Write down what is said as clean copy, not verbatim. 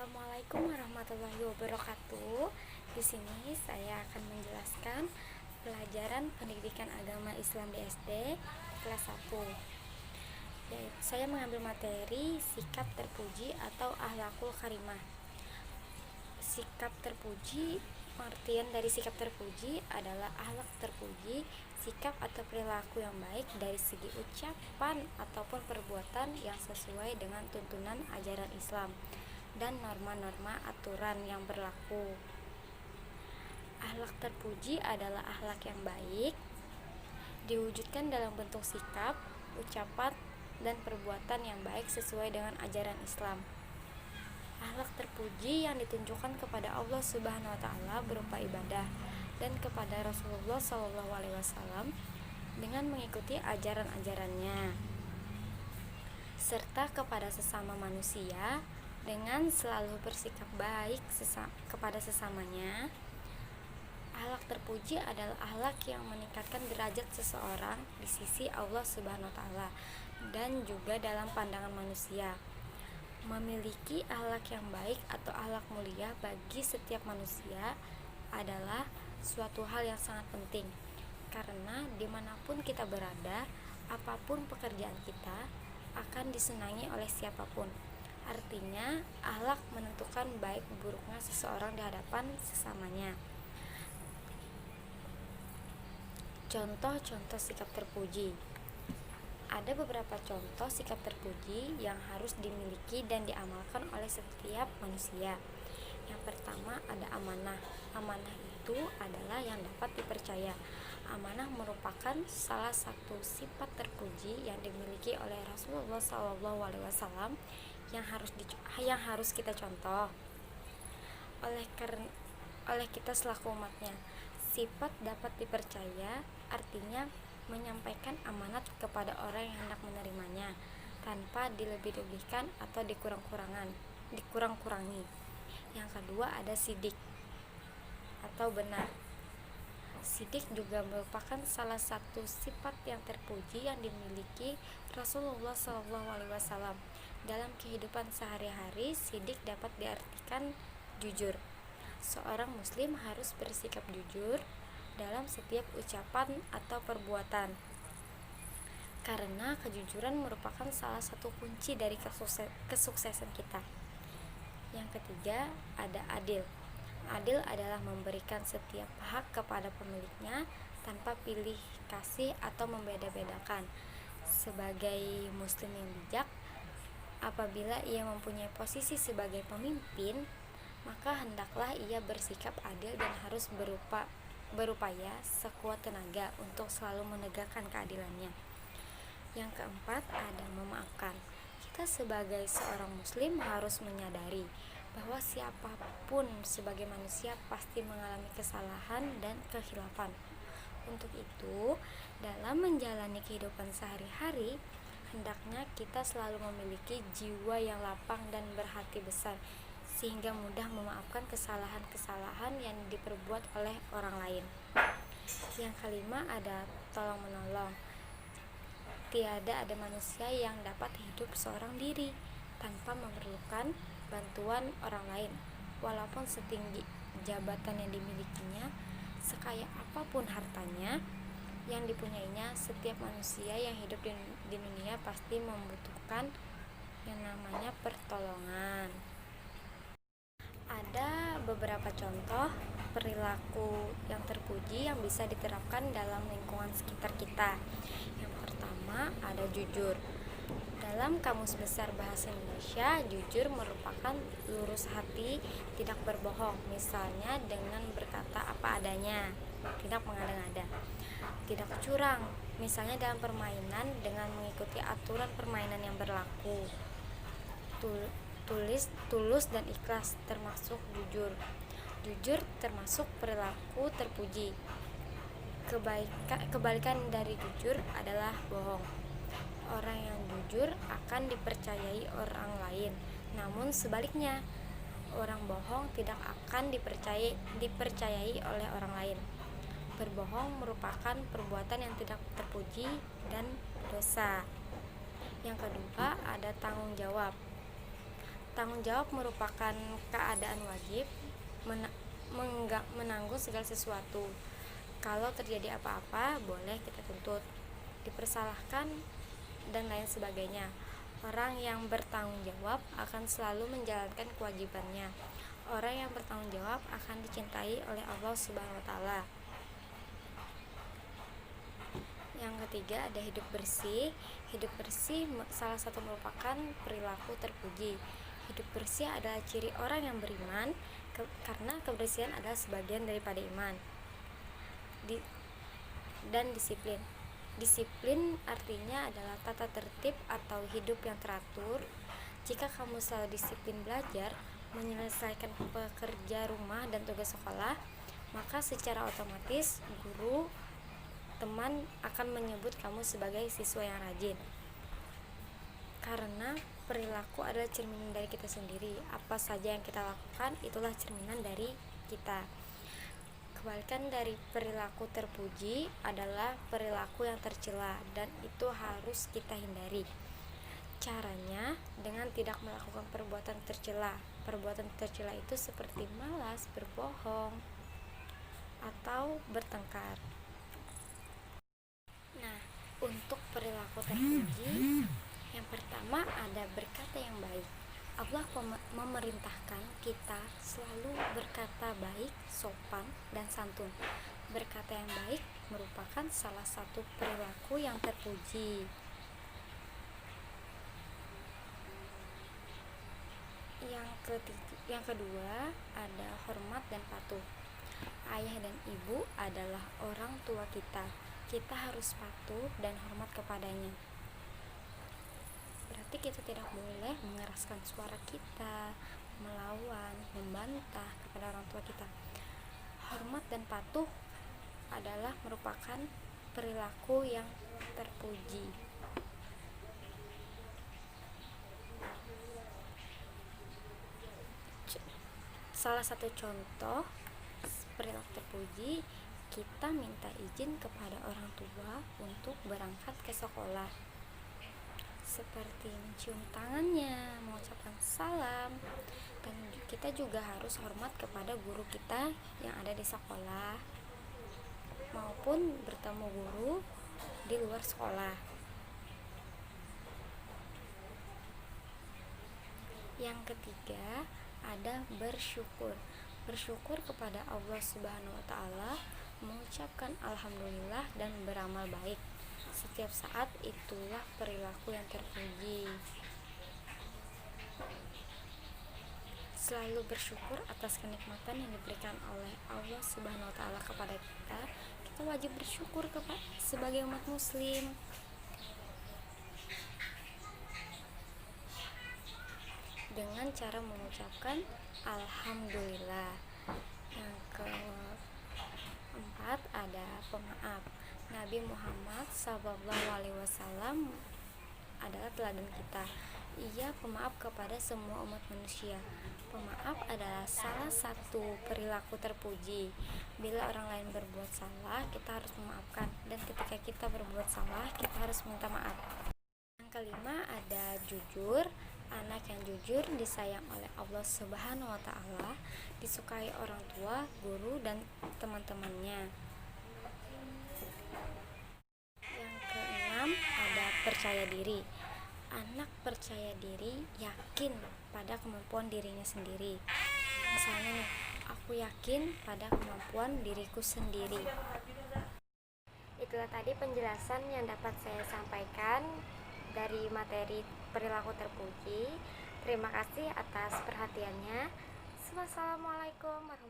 Assalamualaikum warahmatullahi wabarakatuh. Di sini saya akan menjelaskan pelajaran pendidikan agama Islam di SD kelas 1. Saya mengambil materi sikap terpuji atau akhlakul karimah. Sikap terpuji, pengertian dari sikap terpuji adalah akhlak terpuji, sikap atau perilaku yang baik dari segi ucapan ataupun perbuatan yang sesuai dengan tuntunan ajaran Islam dan norma-norma aturan yang berlaku. Akhlak terpuji adalah akhlak yang baik, diwujudkan dalam bentuk sikap, ucapan, dan perbuatan yang baik sesuai dengan ajaran Islam. Akhlak terpuji yang ditunjukkan kepada Allah Subhanahu wa taala berupa ibadah dan kepada Rasulullah SAW dengan mengikuti ajaran-ajarannya, serta kepada sesama manusia dengan selalu bersikap baik kepada sesamanya. Akhlak terpuji adalah akhlak yang meningkatkan derajat seseorang di sisi Allah Subhanahu wa taala dan juga dalam pandangan manusia. Memiliki akhlak yang baik atau akhlak mulia bagi setiap manusia adalah suatu hal yang sangat penting, karena dimanapun kita berada, apapun pekerjaan kita akan disenangi oleh siapapun. Artinya, akhlak menentukan baik buruknya seseorang di hadapan sesamanya. Contoh-contoh sikap terpuji. Ada beberapa contoh sikap terpuji yang harus dimiliki dan diamalkan oleh setiap manusia. Yang pertama ada amanah. Amanah itu adalah yang dapat dipercaya. Amanah merupakan salah satu sifat terpuji yang dimiliki oleh Rasulullah SAW yang harus kita contoh oleh kita selaku umatnya. Sifat dapat dipercaya artinya menyampaikan amanat kepada orang yang hendak menerimanya tanpa dilebih-lebihkan atau dikurang-kurangi. Yang kedua ada sidik atau benar. Sidik juga merupakan salah satu sifat yang terpuji yang dimiliki Rasulullah SAW. Dalam kehidupan sehari-hari, sidik dapat diartikan jujur. Seorang muslim harus bersikap jujur dalam setiap ucapan atau perbuatan, karena kejujuran merupakan salah satu kunci dari kesuksesan kita. Yang ketiga ada adil. Adil adalah memberikan setiap hak kepada pemiliknya tanpa pilih kasih atau membeda-bedakan. Sebagai muslim yang bijak, apabila ia mempunyai posisi sebagai pemimpin, maka hendaklah ia bersikap adil dan harus berupaya sekuat tenaga untuk selalu menegakkan keadilannya. Yang keempat ada memaafkan. Kita sebagai seorang muslim harus menyadari bahwa siapapun sebagai manusia pasti mengalami kesalahan dan kekhilafan. Untuk itu, dalam menjalani kehidupan sehari-hari, hendaknya kita selalu memiliki jiwa yang lapang dan berhati besar, sehingga mudah memaafkan kesalahan-kesalahan yang diperbuat oleh orang lain. Yang kelima ada tolong menolong. Tiada ada manusia yang dapat hidup seorang diri tanpa memerlukan bantuan orang lain. Walaupun setinggi jabatan yang dimilikinya, sekaya apapun hartanya yang dipunyainya, setiap manusia yang hidup di dunia pasti membutuhkan yang namanya pertolongan. Ada beberapa contoh perilaku yang terpuji yang bisa diterapkan dalam lingkungan sekitar kita. Yang pertama ada jujur. Dalam Kamus Besar Bahasa Indonesia, jujur merupakan lurus hati, tidak berbohong, misalnya dengan berkata apa adanya, tidak mengada-ngada. Tidak curang, misalnya dalam permainan dengan mengikuti aturan permainan yang berlaku. Tulus dan ikhlas termasuk jujur. Jujur termasuk perilaku terpuji. Kebalikan dari jujur adalah bohong. Orang yang jujur akan dipercayai orang lain, namun sebaliknya, orang bohong tidak akan dipercayai oleh orang lain. Berbohong merupakan perbuatan yang tidak terpuji dan dosa. Yang kedua ada tanggung jawab. Tanggung jawab merupakan keadaan wajib menanggung segala sesuatu. Kalau terjadi apa-apa, boleh kita tuntut, dipersalahkan, dan lain sebagainya. Orang yang bertanggung jawab akan selalu menjalankan kewajibannya. Orang yang bertanggung jawab akan dicintai oleh Allah Subhanahu wa Ta'ala. Yang ketiga ada hidup bersih. Hidup bersih salah satu merupakan perilaku terpuji. Hidup bersih adalah ciri orang yang beriman, karena kebersihan adalah sebagian daripada iman. Dan disiplin. Disiplin artinya adalah tata tertib atau hidup yang teratur. Jika kamu selalu disiplin belajar, menyelesaikan pekerja rumah dan tugas sekolah, maka secara otomatis guru, teman akan menyebut kamu sebagai siswa yang rajin. Karena perilaku adalah cerminan dari kita sendiri. Apa saja yang kita lakukan itulah cerminan dari kita. Kebalikan dari perilaku terpuji adalah perilaku yang tercela, dan itu harus kita hindari. Caranya dengan tidak melakukan perbuatan tercela. Perbuatan tercela itu seperti malas, berbohong, atau bertengkar. Nah, untuk perilaku terpuji, yang pertama ada berkata yang baik. Allah memerintahkan kita selalu berkata baik, sopan, dan santun. Berkata yang baik merupakan salah satu perilaku yang terpuji. Yang kedua ada hormat dan patuh. Ayah dan ibu adalah orang tua kita. Kita harus patuh dan hormat kepadanya. Berarti kita tidak boleh mengeraskan suara kita, melawan, membantah kepada orang tua kita. Hormat dan patuh adalah merupakan perilaku yang terpuji. Salah satu contoh perilaku terpuji, kita minta izin kepada orang tua untuk berangkat ke sekolah, seperti mencium tangannya, mengucapkan salam. Dan kita juga harus hormat kepada guru kita yang ada di sekolah, maupun bertemu guru di luar sekolah. Yang ketiga ada bersyukur. Bersyukur kepada Allah Subhanahu wa Ta'ala, mengucapkan alhamdulillah, dan beramal baik setiap saat, itulah perilaku yang terpuji. Selalu bersyukur atas kenikmatan yang diberikan oleh Allah Subhanahu wa Ta'ala kepada kita. Kita wajib bersyukur sebagai umat muslim. Dengan cara mengucapkan alhamdulillah. Yang keempat ada pemaaf. Nabi Muhammad SAW adalah teladan kita. Ia pemaaf kepada semua umat manusia. Pemaaf adalah salah satu perilaku terpuji. Bila orang lain berbuat salah, kita harus memaafkan, dan ketika kita berbuat salah, kita harus minta maaf. Yang kelima ada jujur. Anak yang jujur disayang oleh Allah Subhanahu wa Ta'ala, disukai orang tua, guru, dan teman-temannya. Yang keenam ada percaya diri. Anak percaya diri, yakin pada kemampuan dirinya sendiri. Misalnya nih, aku yakin pada kemampuan diriku sendiri. Itulah tadi penjelasan yang dapat saya sampaikan dari materi perilaku terpuji. Terima kasih atas perhatiannya. Wassalamualaikum warahmatullahi wabarakatuh.